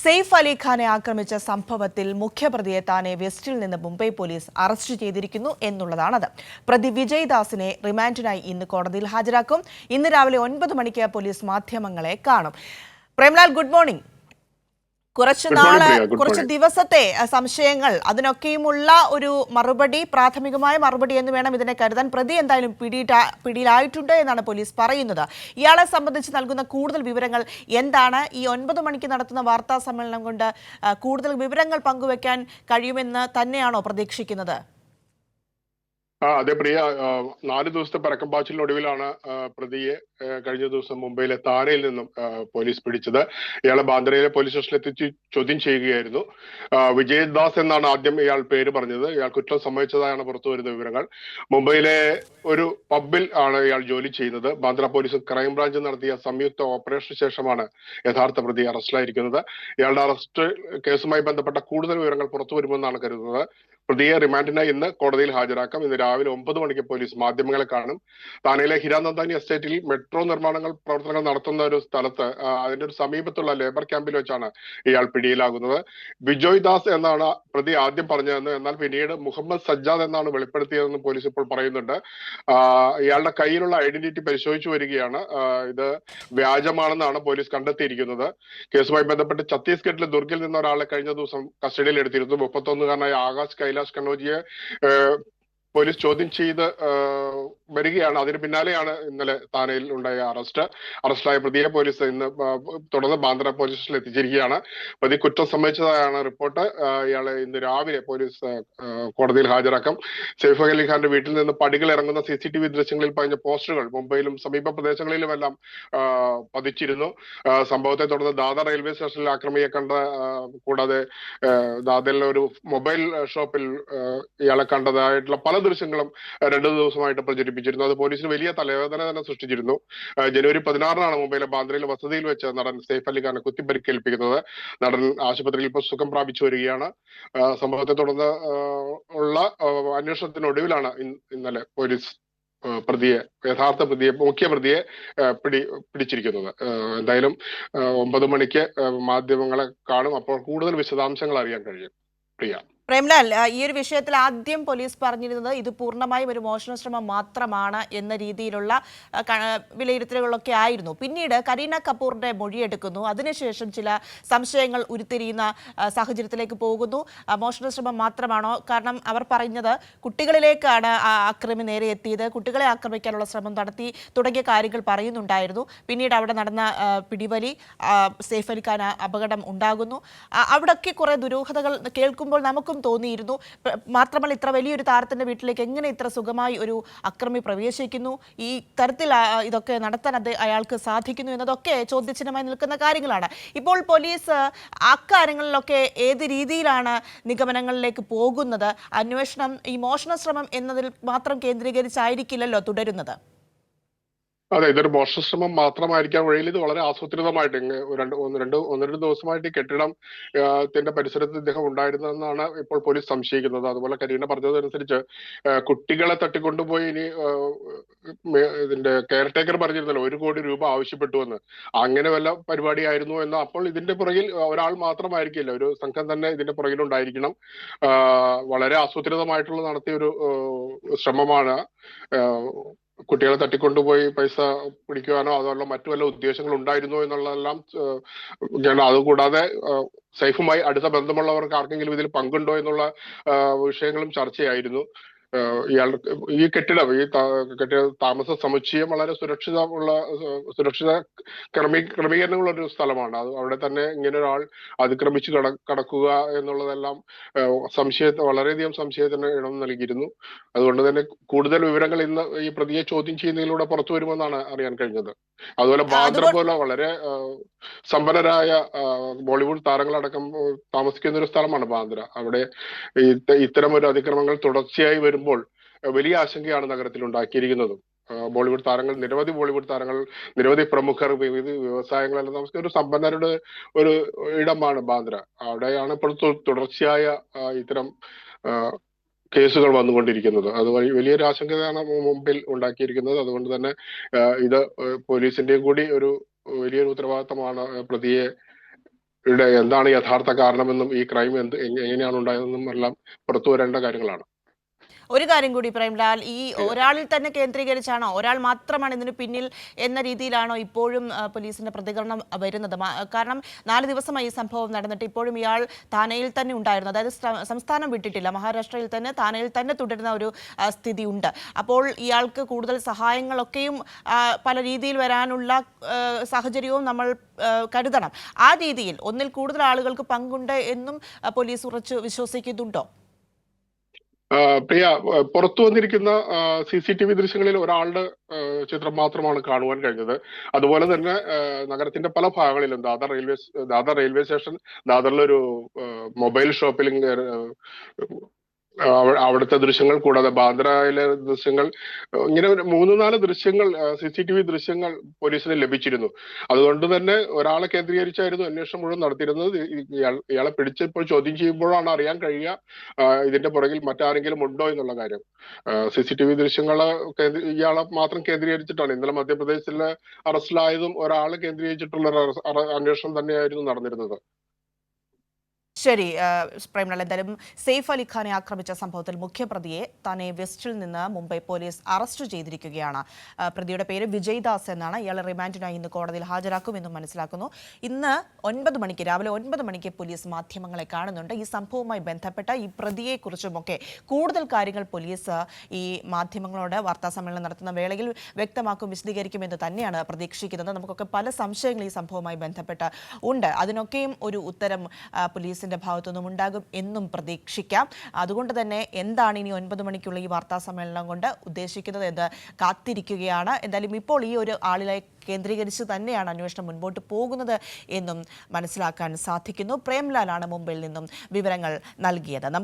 സെയ്ഫ് അലി ഖാനെ ആക്രമിച്ച സംഭവത്തിൽ മുഖ്യപ്രതിയെ താനെ വെസ്റ്റിൽ നിന്ന് മുംബൈ പോലീസ് അറസ്റ്റ് ചെയ്തിരിക്കുന്നു എന്നുള്ളതാണത്. പ്രതി വിജയ് ദാസിനെ റിമാൻഡിനായി ഇന്ന് കോടതിയിൽ ഹാജരാക്കും. ഇന്ന് രാവിലെ 9 മണിക്ക് പോലീസ് മാധ്യമങ്ങളെ കാണും. Premlal, good morning. കുറച്ച് ദിവസത്തെ സംശയങ്ങൾ, അതിനൊക്കെയുമുള്ള ഒരു മറുപടി, പ്രാഥമികമായ മറുപടി എന്ന് വേണം ഇതിനെ കരുതാൻ. പ്രതി എന്തായാലും പിടിയിലായിട്ടുണ്ട് എന്നാണ് പോലീസ് പറയുന്നത്. ഇയാളെ സംബന്ധിച്ച് നൽകുന്ന കൂടുതൽ വിവരങ്ങൾ എന്താണ്? ഈ 9 മണിക്ക് നടത്തുന്ന വാർത്താ സമ്മേളനം കൊണ്ട് കൂടുതൽ വിവരങ്ങൾ പങ്കുവെക്കാൻ കഴിയുമെന്ന് തന്നെയാണോ പ്രതീക്ഷിക്കുന്നത്? അതെ പ്രിയ, 4 ദിവസത്തെ പരക്കംപാച്ചിലിനൊടുവിലാണ് പ്രതിയെ കഴിഞ്ഞ ദിവസം മുംബൈയിലെ താരയിൽ നിന്നും പോലീസ് പിടിച്ചത്. ഇയാളെ ബാന്ദ്രയിലെ പോലീസ് സ്റ്റേഷനിൽ എത്തിച്ച് ചോദ്യം ചെയ്യുകയായിരുന്നു. വിജയ് ദാസ് എന്നാണ് ആദ്യം ഇയാൾ പേര് പറഞ്ഞത്. ഇയാൾ കുറ്റം സമ്മതിച്ചതായാണ് പുറത്തു വരുന്ന വിവരങ്ങൾ. മുംബൈയിലെ ഒരു പബ്ബിൽ ആണ് ഇയാൾ ജോലി ചെയ്യുന്നത്. ബാന്ദ്ര പോലീസും ക്രൈംബ്രാഞ്ചും നടത്തിയ സംയുക്ത ഓപ്പറേഷന് ശേഷമാണ് യഥാർത്ഥ പ്രതി അറസ്റ്റിലായിരിക്കുന്നത്. ഇയാളുടെ അറസ്റ്റ് കേസുമായി ബന്ധപ്പെട്ട കൂടുതൽ വിവരങ്ങൾ പുറത്തു വരുമെന്നാണ് കരുതുന്നത്. പ്രതിയെ റിമാൻഡിനായി ഇന്ന് കോടതിയിൽ ഹാജരാക്കാം. ഇന്ന് രാവിലെ 9 മണിക്ക് പോലീസ് മാധ്യമങ്ങളെ കാണും. താനെയിലെ ഹിരാനന്ദാനി എസ്റ്റേറ്റിൽ മെട്രോ പ്രവർത്തനങ്ങൾ നടത്തുന്ന ഒരു സ്ഥലത്ത്, അതിന്റെ ഒരു സമീപത്തുള്ള ലേബർ ക്യാമ്പിൽ വെച്ചാണ് ഇയാൾ പിടിയിലാകുന്നത്. വിജയ് ദാസ് എന്നാണ് പ്രതി ആദ്യം പറഞ്ഞതെന്ന്, എന്നാൽ പിന്നീട് മുഹമ്മദ് സജ്ജാദ് എന്നാണ് വെളിപ്പെടുത്തിയതെന്ന് പോലീസ് ഇപ്പോൾ പറയുന്നുണ്ട്. ഇയാളുടെ കയ്യിലുള്ള ഐഡന്റിറ്റി പരിശോധിച്ചു വരികയാണ്. ഇത് വ്യാജമാണെന്നാണ് പോലീസ് കണ്ടെത്തിയിരിക്കുന്നത്. കേസുമായി ബന്ധപ്പെട്ട് ഛത്തീസ്ഗഡിലെ ദുർഗിൽ നിന്ന് ഒരാളെ കഴിഞ്ഞ ദിവസം കസ്റ്റഡിയിൽ എടുത്തിരുന്നു. 31കാരനായ ആകാശ് കൈലാഷ് കനോജിയെ പോലീസ് ചോദ്യം ചെയ്ത് വരികയാണ്. അതിന് പിന്നാലെയാണ് ഇന്നലെ താനെയിൽ ഉണ്ടായ അറസ്റ്റിലായ പ്രതിയെ പോലീസ് ഇന്ന് തുടർന്ന് ബാന്ദ്ര പോലീസ് സ്റ്റേഷനിൽ എത്തിച്ചിരിക്കുകയാണ്. പ്രതി കുറ്റം സമ്മതിച്ചതായാണ് റിപ്പോർട്ട്. ഇയാളെ ഇന്ന് രാവിലെ പോലീസ് കോടതിയിൽ ഹാജരാക്കും. സെയ്ഫ് അലി ഖാന്റെ വീട്ടിൽ നിന്ന് പടികൾ ഇറങ്ങുന്ന CCTV ദൃശ്യങ്ങളിൽ പതിഞ്ഞ പോസ്റ്ററുകൾ മുംബൈയിലും സമീപ പ്രദേശങ്ങളിലുമെല്ലാം പതിച്ചിരുന്നു. സംഭവത്തെ തുടർന്ന് ദാദർ റെയിൽവേ സ്റ്റേഷനിൽ ആക്രമിയെ കണ്ട, കൂടാതെ ദാദറിലെ ഒരു മൊബൈൽ ഷോപ്പിൽ ഇയാളെ കണ്ടതായിട്ടുള്ള പല ദൃശ്യങ്ങളും 2 ദിവസമായിട്ട് പ്രചരിപ്പിച്ചിരുന്നു. അത് പോലീസിന് വലിയ തലവേദന തന്നെ സൃഷ്ടിച്ചിരുന്നു. ജനുവരി 16 മുംബൈയിലെ ബാന്ദ്രയിലെ വസതിയിൽ വെച്ച് നടൻ സെയ്ഫ് അലി ഖാനെ കുത്തിപ്പരിക്കേൽപ്പിക്കുന്നത്. നടൻ ആശുപത്രിയിൽ ഇപ്പോൾ സുഖം പ്രാപിച്ചു വരികയാണ്. സംഭവത്തെ തുടർന്ന് ഉള്ള അന്വേഷണത്തിനൊടുവിലാണ് ഇന്നലെ പോലീസ് യഥാർത്ഥ പ്രതിയെ, മുഖ്യപ്രതിയെ പിടിച്ചിരിക്കുന്നത്. എന്തായാലും 9 മണിക്ക് മാധ്യമങ്ങളെ കാണും. അപ്പോൾ കൂടുതൽ വിശദാംശങ്ങൾ അറിയാൻ കഴിയും. പ്രിയ, പ്രേംലാൽ, ഈ ഒരു വിഷയത്തിൽ ആദ്യം പോലീസ് പറഞ്ഞിരുന്നത് ഇത് പൂർണ്ണമായും ഒരു മോഷണ ശ്രമം മാത്രമാണ് എന്ന രീതിയിലുള്ള വിലയിരുത്തലുകളൊക്കെ ആയിരുന്നു. പിന്നീട് കരീന കപൂറിന്റെ മൊഴിയെടുക്കുന്നു. അതിനുശേഷം ചില സംശയങ്ങൾ ഉരുത്തിരിയുന്ന സാഹചര്യത്തിലേക്ക് പോകുന്നു. മോഷണ ശ്രമം മാത്രമാണോ? കാരണം അവർ പറഞ്ഞത് കുട്ടികളിലേക്കാണ് അക്രമി നേരെ എത്തിയത്, കുട്ടികളെ ആക്രമിക്കാനുള്ള ശ്രമം നടത്തി തുടങ്ങിയ കാര്യങ്ങൾ പറയുന്നുണ്ടായിരുന്നു. പിന്നീട് അവിടെ നടന്ന പിടിവലി, സെയ്ഫ് അലി ഖാൻ അപകടം ഉണ്ടാകുന്നു. അവിടെയൊക്കെ കുറെ ദുരൂഹതകൾ കേൾക്കുമ്പോൾ നമുക്കും തോന്നിയിരുന്നു. മാത്രമല്ല, ഇത്ര വലിയൊരു താരത്തിന്റെ വീട്ടിലേക്ക് എങ്ങനെ ഇത്ര സുഖമായി ഒരു അക്രമി പ്രവേശിക്കുന്നു, ഈ തരത്തിൽ ഇതൊക്കെ നടത്താൻ അയാൾക്ക് സാധിക്കുന്നു എന്നതൊക്കെ ചോദ്യചിഹ്നമായി നിൽക്കുന്ന കാര്യങ്ങളാണ്. ഇപ്പോൾ പോലീസ് അക്കാര്യങ്ങളിലൊക്കെ ഏത് രീതിയിലാണ് നിഗമനങ്ങളിലേക്ക് പോകുന്നത്? അന്വേഷണം ഈ മോഷണ ശ്രമം എന്നതിൽ മാത്രം കേന്ദ്രീകരിച്ചായിരിക്കില്ലല്ലോ തുടരുന്നത്. അതെ, ഇതൊരു മോഷണശ്രമം മാത്രമായിരിക്കാൻ വഴിയിൽ ഇത് വളരെ ആസൂത്രിതമായിട്ട് ഒന്ന് രണ്ട് ദിവസമായിട്ട് ഈ കെട്ടിടത്തിന്റെ പരിസരത്ത് ഇദ്ദേഹം ഉണ്ടായിരുന്നെന്നാണ് ഇപ്പോൾ പോലീസ് സംശയിക്കുന്നത്. അതുപോലെ കരീന പറഞ്ഞതനുസരിച്ച് കുട്ടികളെ തട്ടിക്കൊണ്ടുപോയി ഇനി ഇതിന്റെ കെയർടേക്കർ പറഞ്ഞിരുന്നല്ലോ 1 കോടി രൂപ ആവശ്യപ്പെട്ടുവെന്ന്. അങ്ങനെ വല്ല പരിപാടിയായിരുന്നു എന്ന്. അപ്പോൾ ഇതിന്റെ പുറകിൽ ഒരാൾ മാത്രമായിരിക്കില്ല, ഒരു സംഘം തന്നെ ഇതിന്റെ പുറകിലുണ്ടായിരിക്കണം. വളരെ ആസൂത്രിതമായിട്ടുള്ള നടത്തിയ ഒരു ശ്രമമാണ്. കുട്ടികളെ തട്ടിക്കൊണ്ടുപോയി പൈസ പിടിക്കുവാനോ അതുള്ള മറ്റു വല്ല ഉദ്ദേശങ്ങൾ ഉണ്ടായിരുന്നോ എന്നുള്ളതെല്ലാം, അതുകൂടാതെ സൈഫുമായി അടുത്ത ബന്ധമുള്ളവർക്ക് ആർക്കെങ്കിലും ഇതിൽ പങ്കുണ്ടോ എന്നുള്ള വിഷയങ്ങളും ചർച്ചയായിരുന്നു. ഈ കെട്ടിട താമസ സമുച്ചയം വളരെ സുരക്ഷിത ക്രമീകരണങ്ങളുള്ള ഒരു സ്ഥലമാണ്. അത് അവിടെ തന്നെ ഇങ്ങനെ ഒരാൾ അതിക്രമിച്ച് കടക്കുക എന്നുള്ളതെല്ലാം വളരെയധികം സംശയത്തിന് ഇടം നൽകിയിരുന്നു. അതുകൊണ്ട് തന്നെ കൂടുതൽ വിവരങ്ങൾ ഇന്ന് ഈ പ്രതിയെ ചോദ്യം ചെയ്യുന്നതിലൂടെ പുറത്തു വരുമെന്നാണ് അറിയാൻ കഴിഞ്ഞത്. അതുപോലെ ബാന്ദ്ര പോലെ വളരെ സമ്പന്നരായ ബോളിവുഡ് താരങ്ങളടക്കം താമസിക്കുന്ന ഒരു സ്ഥലമാണ് ബാന്ദ്ര. അവിടെ ഇത്തരം ഒരു അതിക്രമങ്ങൾ തുടർച്ചയായി വരുമ്പോൾ വലിയ ആശങ്കയാണ് നഗരത്തിൽ ഉണ്ടാക്കിയിരിക്കുന്നതും. നിരവധി ബോളിവുഡ് താരങ്ങൾ, നിരവധി പ്രമുഖർ, വിവിധ വ്യവസായങ്ങളെല്ലാം താമസിക്കുന്ന ഒരു സമ്പന്നരുടെ ഒരു ഇടമാണ് ബാന്ദ്ര. അവിടെയാണ് ഇപ്പോൾ തുടർച്ചയായ ഇത്തരം കേസുകൾ വന്നുകൊണ്ടിരിക്കുന്നത്. അത് വലിയൊരു ആശങ്കയാണ് മുമ്പിൽ ഉണ്ടാക്കിയിരിക്കുന്നത്. അതുകൊണ്ട് തന്നെ ഇത് പോലീസിന്റെയും കൂടി വലിയൊരു ഉത്തരവാദിത്തമാണ് പ്രതിയെ എന്താണ് യഥാർത്ഥ കാരണമെന്നും ഈ ക്രൈം എങ്ങനെയാണ് ഉണ്ടായതെന്നും എല്ലാം പുറത്തു വരേണ്ട കാര്യങ്ങളാണ്. ഒരു കാര്യം കൂടി പ്രേംലാൽ, ഈ ഒരാളിൽ തന്നെ കേന്ദ്രീകരിച്ചാണോ, ഒരാൾ മാത്രമാണ് ഇതിന് പിന്നിൽ എന്ന രീതിയിലാണോ ഇപ്പോഴും പോലീസിന്റെ പ്രതികരണം വരുന്നത്? കാരണം 4 ദിവസമായി ഈ സംഭവം നടന്നിട്ട് ഇപ്പോഴും ഇയാൾ താനെയിൽ തന്നെ ഉണ്ടായിരുന്നു, അതായത് സംസ്ഥാനം വിട്ടിട്ടില്ല, മഹാരാഷ്ട്രയിൽ തന്നെ താനെയിൽ തന്നെ തുടരുന്ന ഒരു സ്ഥിതി ഉണ്ട്. അപ്പോൾ ഇയാൾക്ക് കൂടുതൽ സഹായങ്ങളൊക്കെയും പല രീതിയിൽ വരാനുള്ള സാഹചര്യവും നമ്മൾ കരുതണം. ആ രീതിയിൽ ഒന്നിൽ കൂടുതൽ ആളുകൾക്ക് പങ്കുണ്ട് എന്നും പോലീസ് ഉറച്ചു വിശ്വസിക്കുന്നുണ്ടോ? പ്രിയ, പുറത്തു വന്നിരിക്കുന്ന CCTV ദൃശ്യങ്ങളിൽ ഒരാളുടെ ചിത്രം മാത്രമാണ് കാണുവാൻ കഴിഞ്ഞത്. അതുപോലെ തന്നെ നഗരത്തിന്റെ പല ഭാഗങ്ങളിലും ദാദർ റെയിൽവേ സ്റ്റേഷൻ, ദാദറിലൊരു മൊബൈൽ ഷോപ്പിൽ അവിടുത്തെ ദൃശ്യങ്ങൾ, കൂടാതെ ബാന്ദ്രയിലെ ദൃശ്യങ്ങൾ, ഇങ്ങനെ 3-4 ദൃശ്യങ്ങൾ, CCTV ദൃശ്യങ്ങൾ പോലീസിന് ലഭിച്ചിരുന്നു. അതുകൊണ്ട് തന്നെ ഒരാളെ കേന്ദ്രീകരിച്ചായിരുന്നു അന്വേഷണം മുഴുവൻ നടത്തിയിരുന്നത്. ഇയാളെ പിടിച്ചിപ്പോൾ ചോദ്യം ചെയ്യുമ്പോഴാണ് അറിയാൻ കഴിയുക ഇതിന്റെ പുറകിൽ മറ്റാരെങ്കിലും ഉണ്ടോ എന്നുള്ള കാര്യം. CCTV ദൃശ്യങ്ങള് ഇയാളെ മാത്രം കേന്ദ്രീകരിച്ചിട്ടാണ്. ഇന്നലെ മധ്യപ്രദേശിലെ അറസ്റ്റിലായതും ഒരാളെ കേന്ദ്രീകരിച്ചിട്ടുള്ള അന്വേഷണം തന്നെയായിരുന്നു നടന്നിരുന്നത്. ശരി പ്രേംലാൽ, എന്തായാലും സെയ്ഫ് അലി ഖാനെ ആക്രമിച്ച സംഭവത്തിൽ മുഖ്യപ്രതിയെ താനെ വെസ്റ്റിൽ നിന്ന് മുംബൈ പോലീസ് അറസ്റ്റ് ചെയ്തിരിക്കുകയാണ്. പ്രതിയുടെ പേര് വിജയ് ദാസ് എന്നാണ്. ഇയാളെ റിമാൻഡിനായി ഇന്ന് കോടതിയിൽ ഹാജരാക്കുമെന്നും മനസ്സിലാക്കുന്നു. ഇന്ന് രാവിലെ 9 മണിക്ക് പോലീസ് മാധ്യമങ്ങളെ കാണുന്നുണ്ട്. ഈ സംഭവവുമായി ബന്ധപ്പെട്ട ഈ പ്രതിയെക്കുറിച്ചുമൊക്കെ കൂടുതൽ കാര്യങ്ങൾ പോലീസ് ഈ മാധ്യമങ്ങളോട് വാർത്താ സമ്മേളനം നടത്തുന്ന വേളയിൽ വ്യക്തമാക്കും, വിശദീകരിക്കുമെന്ന് തന്നെയാണ് പ്രതീക്ഷിക്കുന്നത്. നമുക്കൊക്കെ പല സംശയങ്ങൾ ഈ സംഭവവുമായി ബന്ധപ്പെട്ട് ഉണ്ട്. അതിനൊക്കെയും ഒരു ഉത്തരം പോലീസിന്റെ ഭാഗത്തുനിന്നും ഉണ്ടാകും എന്നും പ്രതീക്ഷിക്കാം. അതുകൊണ്ട് തന്നെ എന്താണ് ഇനി 9 മണിക്കുള്ള ഈ വാർത്താ സമ്മേളനം കൊണ്ട് ഉദ്ദേശിക്കുന്നത് എന്ന് കാത്തിരിക്കുകയാണ്. എന്തായാലും ഇപ്പോൾ ഈ ഒരു ആളിലെ കേന്ദ്രീകരിച്ച് തന്നെയാണ് അന്വേഷണം മുൻപോട്ട് പോകുന്നത് എന്നും മനസ്സിലാക്കാൻ സാധിക്കുന്നു. പ്രേംലാലാണ് മുംബൈയിൽ നിന്നും വിവരങ്ങൾ നൽകിയത്.